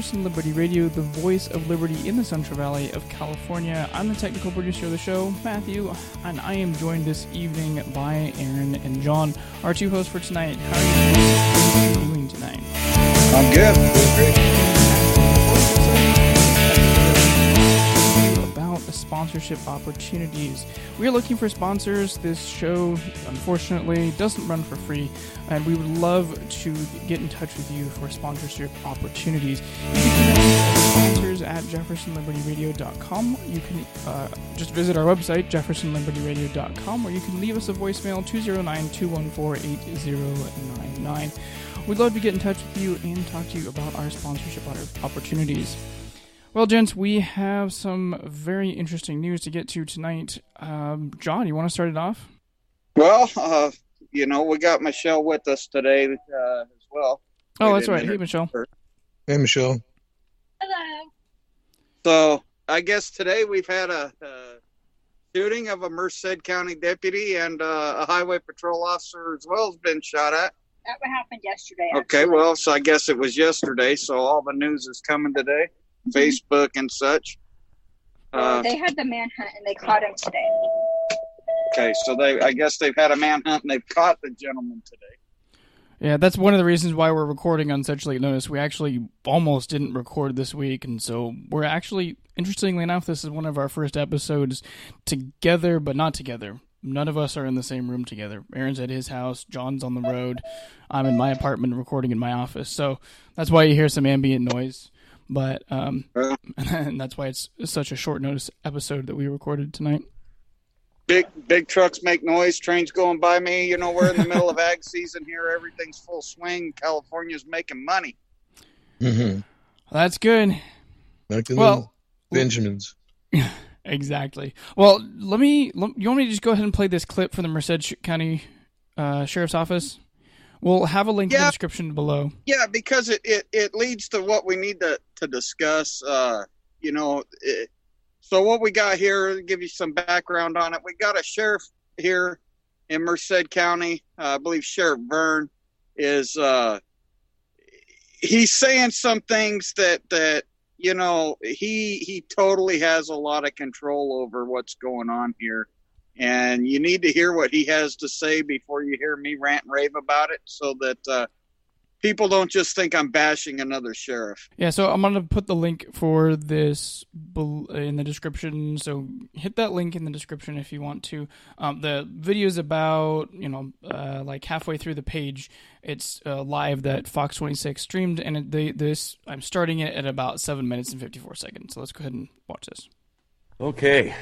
Jefferson Liberty Radio, the voice of liberty in the Central Valley of California. I'm the technical producer of the show, Matthew, and I am joined this evening by Aaron and John, our two hosts for tonight. How are you doing tonight? I'm good. Great. About sponsorship opportunities. We are looking for sponsors. This show, unfortunately, doesn't run for free, and we would love to get in touch with you for sponsorship opportunities. You can connect sponsors at jeffersonlibertyradio.com. You can just visit our website, jeffersonlibertyradio.com, or you can leave us a voicemail, 209-214-8099. We'd love to get in touch with you and talk to you about our sponsorship opportunities. Well, gents, we have some very interesting news to get to tonight. John, you want to start it off? Well, we got Michelle with us today as well. Oh, that's right. Hey, Michelle. Hey, Michelle. Hello. So, I guess today we've had a shooting of a Merced County deputy and a highway patrol officer as well has been shot at. That happened yesterday. Okay, well, so I guess it was yesterday, so all the news is coming today. Facebook and such. They had the manhunt and they caught him today. Okay, so I guess they've had a manhunt and they've caught the gentleman today. Yeah, that's one of the reasons why we're recording on such late notice. We actually almost didn't record this week, and so we're actually, interestingly enough, this is one of our first episodes together, but not together. None of us are in the same room together. Aaron's at his house, John's on the road, I'm in my apartment recording in my office, so that's why you hear some ambient noise. But and that's why it's such a short notice episode that we recorded tonight. Big trucks make noise, trains going by me. We're in the middle of ag season here. Everything's full swing. California's making money. Mm-hmm. That's good. Like the little Benjamins. Exactly. Well, you want me to just go ahead and play this clip from the Merced County Sheriff's Office? We'll have a link in the description below. Yeah, because it leads to what we need to discuss. So what we got here, I'll give you some background on it. We got a sheriff here in Merced County. I believe Sheriff Vernon is he's saying some things that he totally has a lot of control over what's going on here. And you need to hear what he has to say before you hear me rant and rave about it so that people don't just think I'm bashing another sheriff. Yeah, so I'm going to put the link for this in the description. So hit that link in the description if you want to. The video is about, like halfway through the page. It's live that Fox 26 streamed, and I'm starting it at about 7 minutes and 54 seconds. So let's go ahead and watch this. Okay.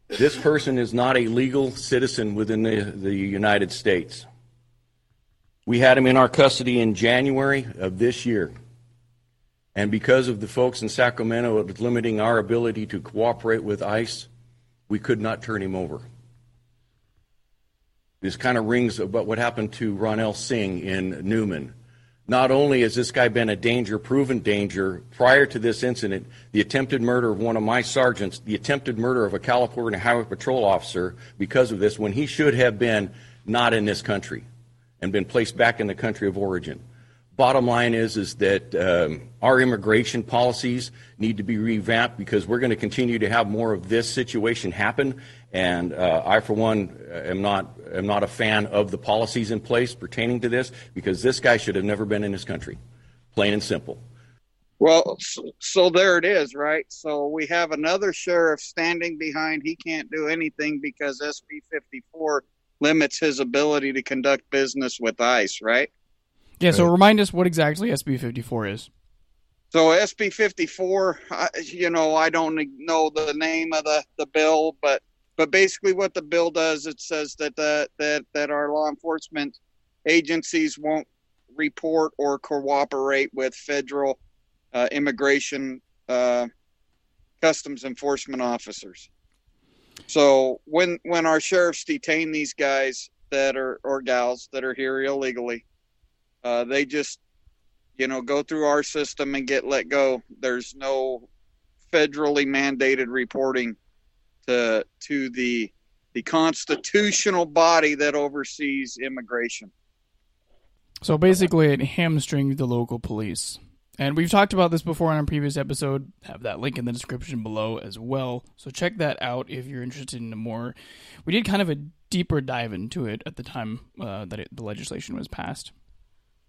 This person is not a legal citizen within the United States. We had him in our custody in January of this year. And because of the folks in Sacramento limiting our ability to cooperate with ICE, we could not turn him over. This kind of rings about what happened to Ronell Singh in Newman. Not only has this guy been a danger, proven danger, prior to this incident, the attempted murder of one of my sergeants, the attempted murder of a California Highway Patrol officer because of this, when he should have been not in this country and been placed back in the country of origin. Bottom line is that our immigration policies need to be revamped because we're going to continue to have more of this situation happen. And I, for one, am not a fan of the policies in place pertaining to this because this guy should have never been in this country, plain and simple. Well, so there it is, right? So we have another sheriff standing behind. He can't do anything because SB-54 limits his ability to conduct business with ICE, right? Yeah, so remind us what exactly SB-54 is. So SB-54, I don't know the name of the bill, but basically what the bill does, it says that our law enforcement agencies won't report or cooperate with federal immigration customs enforcement officers. So when our sheriffs detain these guys or gals that are here illegally, they just, go through our system and get let go. There's no federally mandated reporting to the constitutional body that oversees immigration. So basically it hamstrings the local police. And we've talked about this before on a previous episode. Have that link in the description below as well. So check that out if you're interested in more. We did kind of a deeper dive into it at the time the legislation was passed.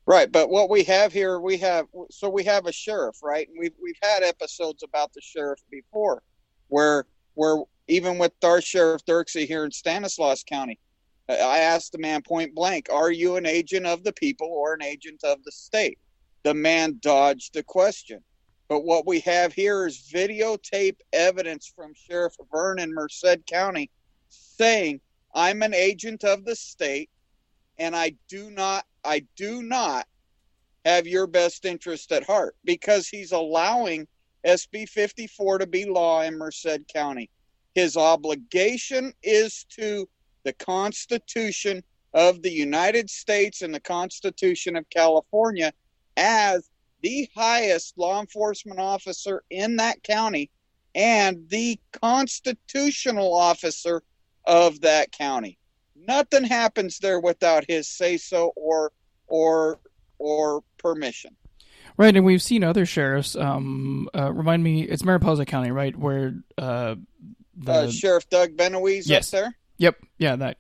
Right, but what we have here, we have a sheriff, right? And we've had episodes about the sheriff before, where even with our Sheriff Dirksey here in Stanislaus County, I asked the man point blank, "Are you an agent of the people or an agent of the state?" The man dodged the question. But what we have here is videotape evidence from Sheriff Vernon in Merced County saying, "I'm an agent of the state, and I do not have your best interest at heart," because he's allowing SB-54 to be law in Merced County. His obligation is to the Constitution of the United States and the Constitution of California as the highest law enforcement officer in that county and the constitutional officer of that county. Nothing happens there without his say-so or permission. Right, and we've seen other sheriffs. Remind me, it's Mariposa County, right, where Sheriff Doug Benoise up there? Yep, yeah, that.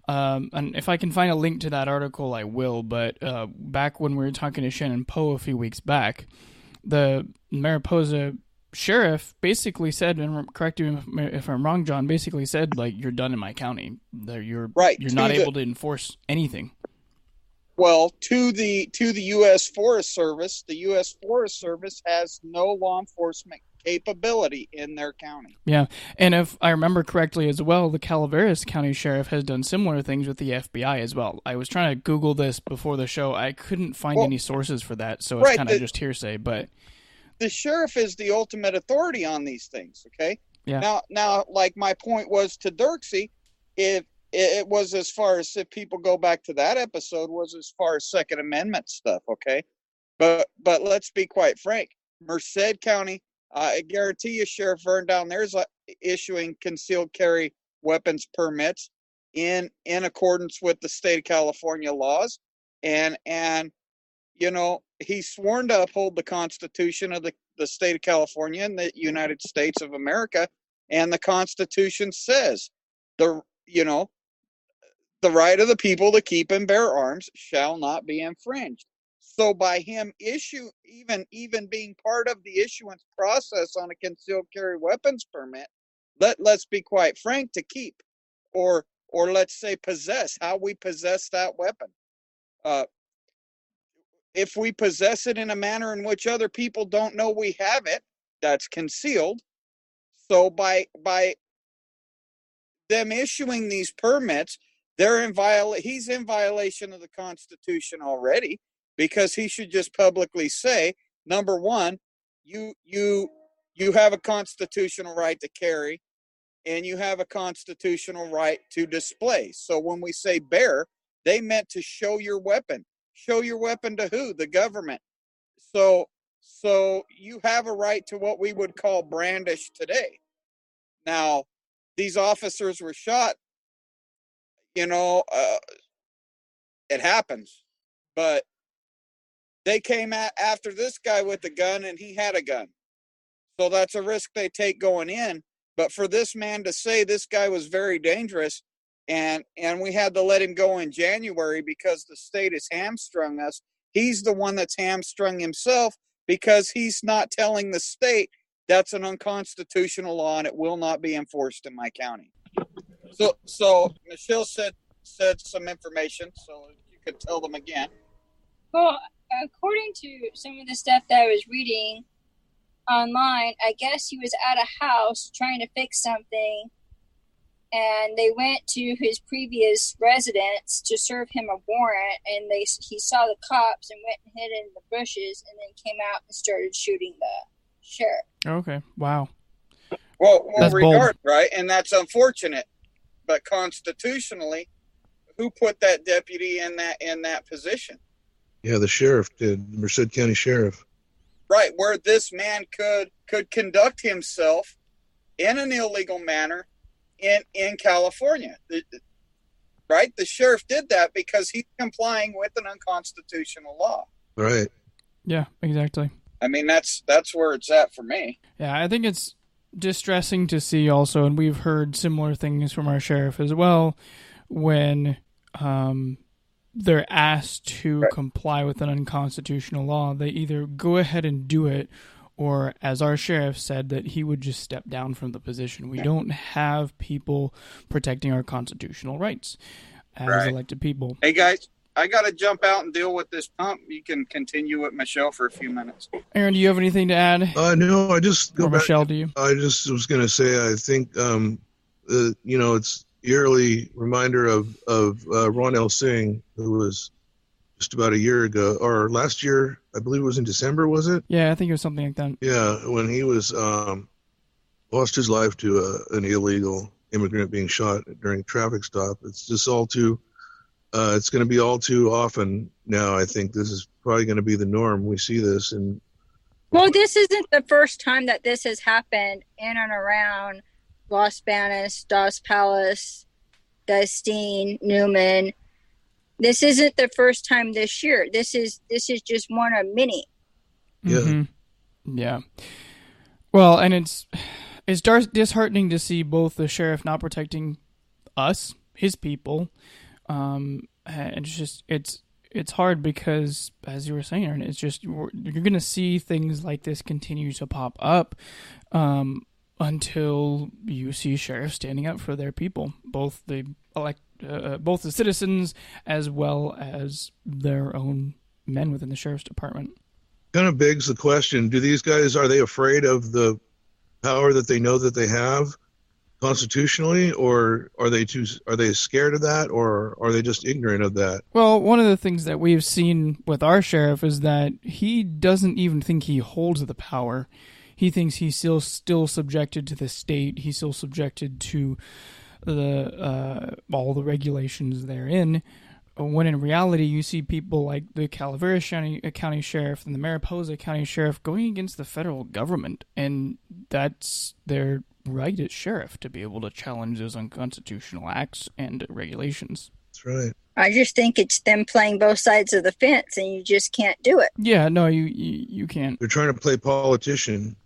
And if I can find a link to that article, I will. But back when we were talking to Shannon Poe a few weeks back, the Mariposa sheriff basically said, and correct me if I'm wrong, John, basically said, like, you're done in my county. You're not able to enforce anything. Well, to the U.S. Forest Service, the U.S. Forest Service has no law enforcement capability in their county. Yeah, and if I remember correctly as well, the Calaveras County Sheriff has done similar things with the FBI as well. I was trying to Google this before the show. I couldn't find any sources for that, so it's kind of just hearsay. But the sheriff is the ultimate authority on these things, okay? Yeah. Now, like my point was to Dirksey, if it was as far as, if people go back to that episode, was as far as Second Amendment stuff, okay? But let's be quite frank. Merced County, I guarantee you, Sheriff Vern down there is issuing concealed carry weapons permits in accordance with the state of California laws, and you know, he's sworn to uphold the Constitution of the state of California and the United States of America, and the Constitution says the right of the people to keep and bear arms shall not be infringed. So by him even being part of the issuance process on a concealed carry weapons permit, let's be quite frank, to keep or let's say possess, how we possess that weapon. If we possess it in a manner in which other people don't know we have it, that's concealed. So by them issuing these permits, he's in violation of the Constitution already, because he should just publicly say, number one, you have a constitutional right to carry, and you have a constitutional right to display. So when we say bear, they meant to show your weapon. Show your weapon to who? The government. So you have a right to what we would call brandish today. Now, these officers were shot, it happens, but they came after this guy with a gun, and he had a gun. So that's a risk they take going in. But for this man to say this guy was very dangerous, and we had to let him go in January because the state has hamstrung us, he's the one that's hamstrung himself, because he's not telling the state that's an unconstitutional law and it will not be enforced in my county. So Michelle said some information, so you could tell them again. Well, according to some of the stuff that I was reading online, I guess he was at a house trying to fix something, and they went to his previous residence to serve him a warrant, and he saw the cops and went and hid in the bushes, and then came out and started shooting the sheriff. Okay, wow. Well, regard, right? And that's unfortunate. But constitutionally, who put that deputy in that position? Yeah, the sheriff did, the Merced County Sheriff. Right, where this man could conduct himself in an illegal manner in California. Right? The sheriff did that because he's complying with an unconstitutional law. Right. Yeah, exactly. I mean, that's where it's at for me. Yeah, I think it's distressing to see also, and we've heard similar things from our sheriff as well, when they're asked to comply with an unconstitutional law, they either go ahead and do it, or, as our sheriff said, that he would just step down from the position. We don't have people protecting our constitutional rights as elected people. Hey, guys, I got to jump out and deal with this pump. You can continue with Michelle for a few minutes. Aaron, do you have anything to add? No, I just go or back. Michelle, do you? I just was going to say, I think, it's yearly reminder of Ron L. Singh, who was just about a year ago, or last year, I believe it was in December, was it? Yeah, I think it was something like that. Yeah, when he was lost his life to an illegal immigrant being shot during a traffic stop. It's just all too, it's going to be all too often now. I think this is probably going to be the norm. We see this. Well, this isn't the first time that this has happened in and around Los Banos, Dos Palace, Dustine, Newman. This isn't the first time this year. This is just one of many. Yeah. Mm-hmm. Yeah. Well, and it's disheartening to see both the sheriff not protecting us, his people, and it's hard because, as you were saying, Aaron, it's just you're going to see things like this continue to pop up until you see sheriffs standing up for their people, both the citizens as well as their own men within the sheriff's department. Kind of begs the question: do these guys, are they afraid of the power that they know that they have constitutionally, or are they scared of that, or are they just ignorant of that? Well, one of the things that we've seen with our sheriff is that he doesn't even think he holds the power. He thinks he's still subjected to the state. He's still subjected to all the regulations therein. When in reality, you see people like the Calaveras County Sheriff and the Mariposa County Sheriff going against the federal government, and that's their right as sheriff to be able to challenge those unconstitutional acts and regulations. That's right. I just think it's them playing both sides of the fence, and you just can't do it. Yeah, no, you can't. They're trying to play politician,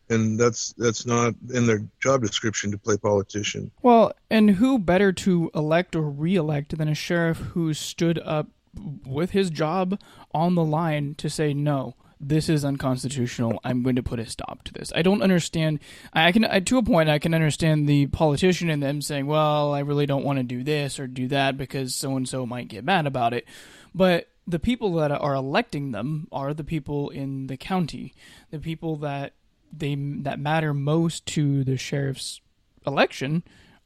and that's not in their job description to play politician. Well, and who better to elect or re-elect than a sheriff who stood up with his job on the line to say, no, this is unconstitutional. I'm going to put a stop to this. I don't understand. To a point, I can understand the politician and them saying, well, I really don't want to do this or do that because so-and-so might get mad about it. But the people that are electing them are the people in the county, the people that matter most to the sheriff's election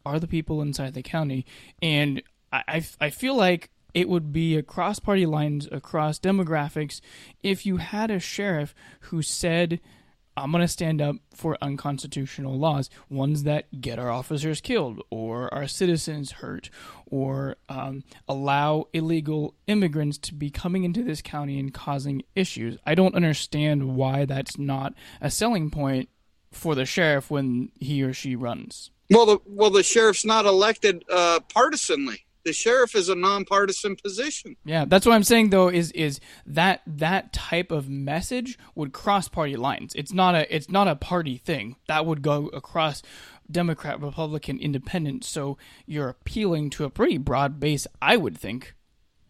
are the people inside the county. And I feel like it would be across party lines, across demographics, if you had a sheriff who said, I'm going to stand up for unconstitutional laws, ones that get our officers killed or our citizens hurt, or allow illegal immigrants to be coming into this county and causing issues. I don't understand why that's not a selling point for the sheriff when he or she runs. Well, the sheriff's not elected partisanly. The sheriff is a nonpartisan position. Yeah, that's what I'm saying, though, is that type of message would cross party lines. It's not a party thing. That would go across Democrat, Republican, Independent. So you're appealing to a pretty broad base, I would think,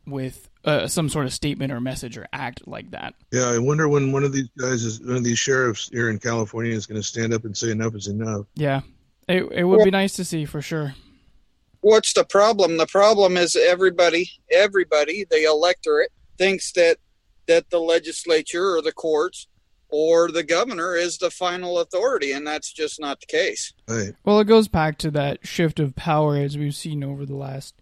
with some sort of statement or message or act like that. Yeah, I wonder when one of these sheriffs here in California is going to stand up and say enough is enough. Yeah, it would be nice to see for sure. What's the problem? The problem is everybody, the electorate, thinks that the legislature or the courts or the governor is the final authority, and that's just not the case. Right. Well, it goes back to that shift of power as we've seen over the last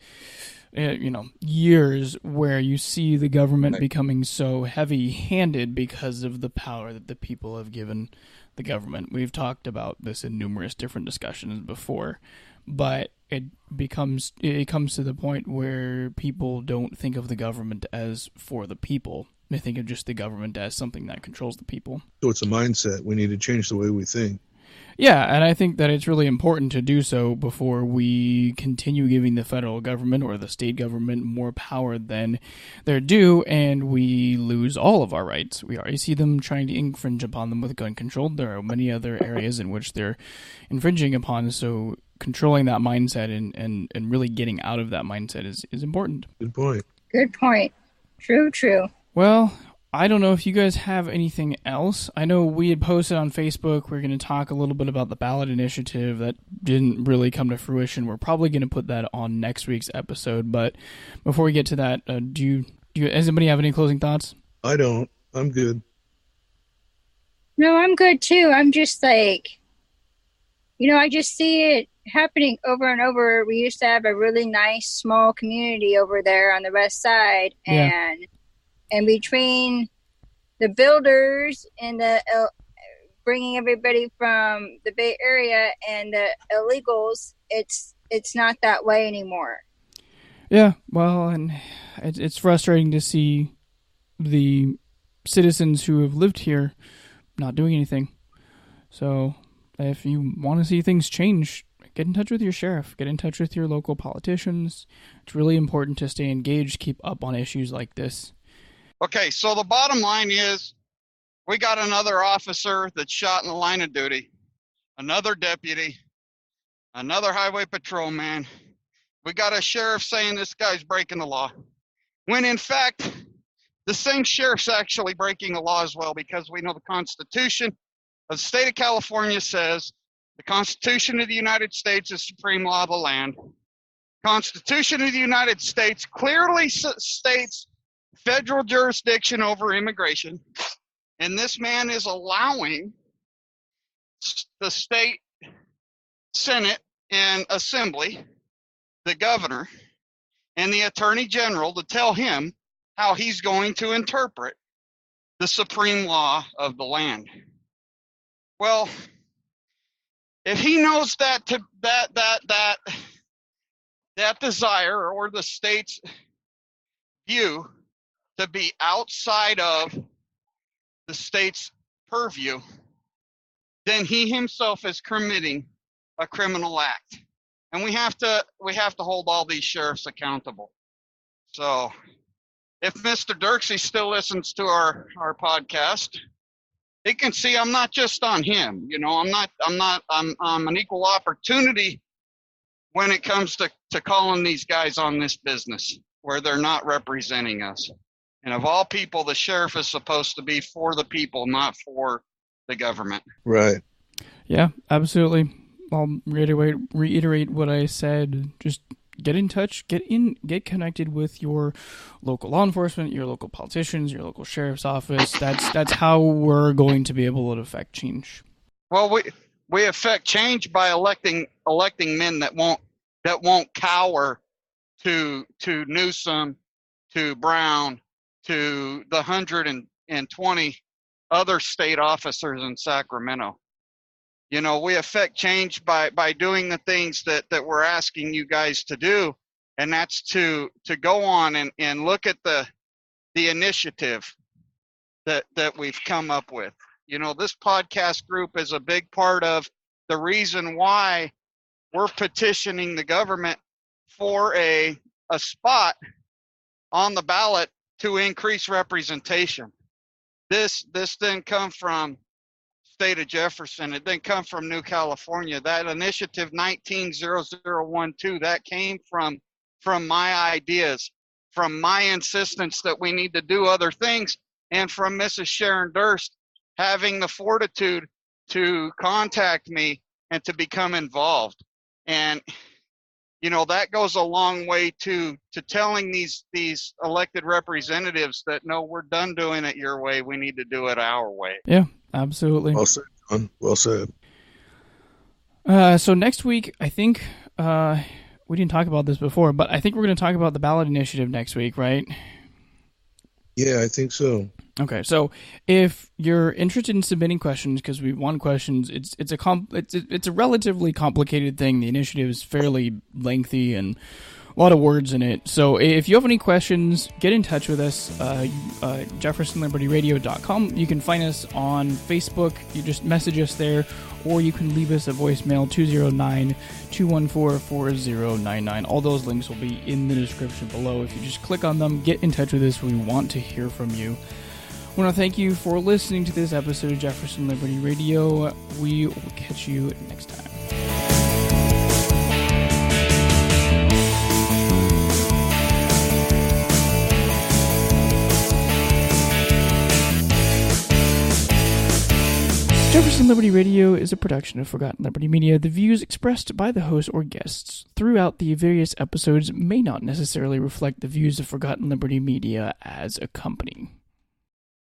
years, where you see the government becoming so heavy-handed because of the power that the people have given the government. We've talked about this in numerous different discussions before, but it comes to the point where people don't think of the government as for the people. They think of just the government as something that controls the people. So it's a mindset. We need to change the way we think. Yeah, and I think that it's really important to do so before we continue giving the federal government or the state government more power than they're due, and we lose all of our rights. We already see them trying to infringe upon them with gun control. There are many other areas in which they're infringing upon, so controlling that mindset and really getting out of that mindset is important. Good point. Good point. True. Well, I don't know if you guys have anything else. I know we had posted on Facebook, we're going to talk a little bit about the ballot initiative that didn't really come to fruition. We're probably going to put that on next week's episode. But before we get to that, does anybody have any closing thoughts? I don't. I'm good. No, I'm good too. I'm just like, I just see it happening over and over. We used to have a really nice small community over there on the west side, and between the builders and the bringing everybody from the Bay Area and the illegals, it's not that way anymore. Yeah, well, and it's frustrating to see the citizens who have lived here not doing anything. So if you want to see things change, get in touch with your sheriff. Get in touch with your local politicians. It's really important to stay engaged, keep up on issues like this. Okay, so the bottom line is we got another officer that's shot in the line of duty, another deputy, another highway patrolman. We got a sheriff saying this guy's breaking the law, when in fact, the same sheriff's actually breaking the law as well, because we know the Constitution of the state of California says the Constitution of the United States is supreme law of the land. Constitution of the United States clearly states federal jurisdiction over immigration, and this man is allowing the state Senate and Assembly, the governor, and the Attorney General to tell him how he's going to interpret the supreme law of the land. Well, if he knows that desire or the state's view to be outside of the state's purview, then he himself is committing a criminal act. And we have to hold all these sheriffs accountable. So if Mr. Dirksey still listens to our podcast, he can see I'm not just on him. I'm an equal opportunity when it comes to calling these guys on this business where they're not representing us. And of all people, the sheriff is supposed to be for the people, not for the government. Right. Yeah, absolutely. I'll reiterate what I said. Just get in touch, get connected with your local law enforcement, your local politicians, your local sheriff's office. That's how we're going to be able to affect change. Well, we affect change by electing men that won't cower to Newsom, to Brown, to the 120 other state officers in Sacramento. We affect change by doing the things that we're asking you guys to do, and that's to go on and look at the initiative that we've come up with. This podcast group is a big part of the reason why we're petitioning the government for a spot on the ballot to increase representation. This didn't come from state of Jefferson. It didn't come from New California. That initiative 190012, that came from my ideas, from my insistence that we need to do other things, and from Mrs. Sharon Durst having the fortitude to contact me and to become involved. And that goes a long way to telling these elected representatives that no, we're done doing it your way. We need to do it our way. Yeah, absolutely. Well said, John. Well said. So next week, I think we didn't talk about this before, but I think we're going to talk about the ballot initiative next week, right? Yeah, I think so. Okay, so if you're interested in submitting questions, because we want questions, it's a relatively complicated thing. The initiative is fairly lengthy, and lot of words in it. So if you have any questions, get in touch with us. JeffersonLibertyRadio.com. You can find us on Facebook. You just message us there, or you can leave us a voicemail, 209-214-4099. All those links will be in the description below. If you just click on them, get in touch with us. We want to hear from you. I want to thank you for listening to this episode of Jefferson Liberty Radio. We will catch you next time. Jefferson Liberty Radio is a production of Forgotten Liberty Media. The views expressed by the host or guests throughout the various episodes may not necessarily reflect the views of Forgotten Liberty Media as a company.